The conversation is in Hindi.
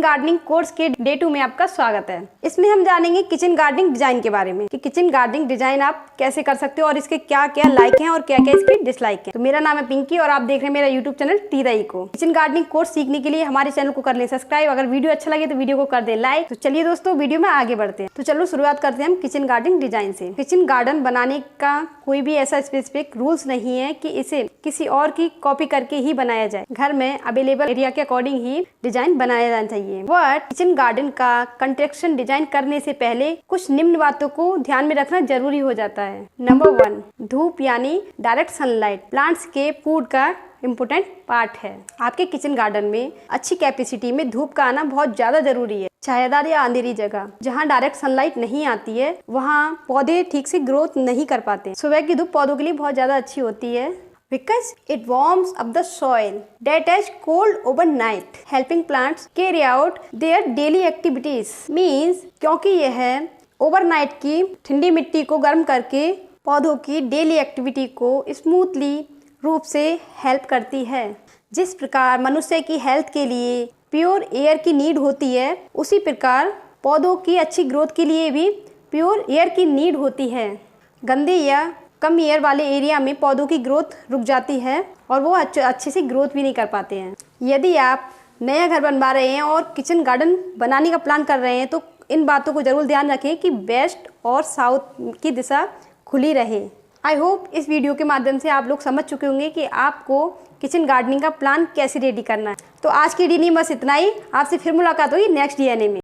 गार्डनिंग कोर्स के डे 2 में आपका स्वागत है। इसमें हम जानेंगे किचन गार्डनिंग डिजाइन के बारे में कि किचन गार्डनिंग डिजाइन आप कैसे कर सकते हो और इसके क्या क्या लाइक हैं और क्या क्या इसके डिसलाइक हैं। तो मेरा नाम है पिंकी और आप देख रहे हैं मेरा यूट्यूब चैनल टीराई को। किचन गार्डनिंग कोर्स सीखने के लिए हमारे चैनल को कर लें सब्सक्राइब। अगर वीडियो अच्छा लगे तो वीडियो को कर दें लाइक। तो चलिए दोस्तों वीडियो में आगे बढ़ते हैं। तो चलो शुरुआत करते हैं हम किचन गार्डनिंग डिजाइन से। किचन गार्डन बनाने का कोई भी ऐसा स्पेसिफिक रूल्स नहीं है कि इसे किसी और की कॉपी करके ही बनाया जाए। घर में अवेलेबल एरिया के अकॉर्डिंग ही डिजाइन बनाया जाना चाहिए। बट किचन गार्डन का कंस्ट्रक्शन डिजाइन करने से पहले कुछ निम्न बातों को ध्यान में रखना जरूरी हो जाता है। नंबर 1, धूप यानी डायरेक्ट सनलाइट प्लांट्स के फूड का इम्पोर्टेंट पार्ट है। आपके किचन गार्डन में अच्छी कैपेसिटी में धूप का आना बहुत ज्यादा जरूरी है। छायादार या अंधेरी जगह जहाँ डायरेक्ट सनलाइट नहीं आती है वहाँ पौधे ठीक से ग्रोथ नहीं कर पाते। सुबह की धूप पौधों के लिए बहुत ज्यादा अच्छी होती है because it warms up the soil that has cold overnight, helping plants carry out their daily activities. Means क्योंकि यह ओवरनाइट की ठंडी मिट्टी को गर्म करके पौधों की डेली एक्टिविटी को स्मूथली रूप से हेल्प करती है। जिस प्रकार मनुष्य की हेल्थ के लिए प्योर एयर की नीड होती है, उसी प्रकार पौधों की अच्छी ग्रोथ के लिए भी प्योर एयर की नीड होती है। गंदे या कम एयर वाले एरिया में पौधों की ग्रोथ रुक जाती है और वो अच्छे से ग्रोथ भी नहीं कर पाते हैं। यदि आप नया घर बनवा रहे हैं और किचन गार्डन बनाने का प्लान कर रहे हैं तो इन बातों को जरूर ध्यान रखें कि वेस्ट और साउथ की दिशा खुली रहे। आई होप इस वीडियो के माध्यम से आप लोग समझ चुके होंगे कि आपको किचन गार्डनिंग का प्लान कैसे रेडी करना है। तो आज की डीएनए बस इतना ही। आपसे फिर मुलाकात होगी नेक्स्ट डीएनए में।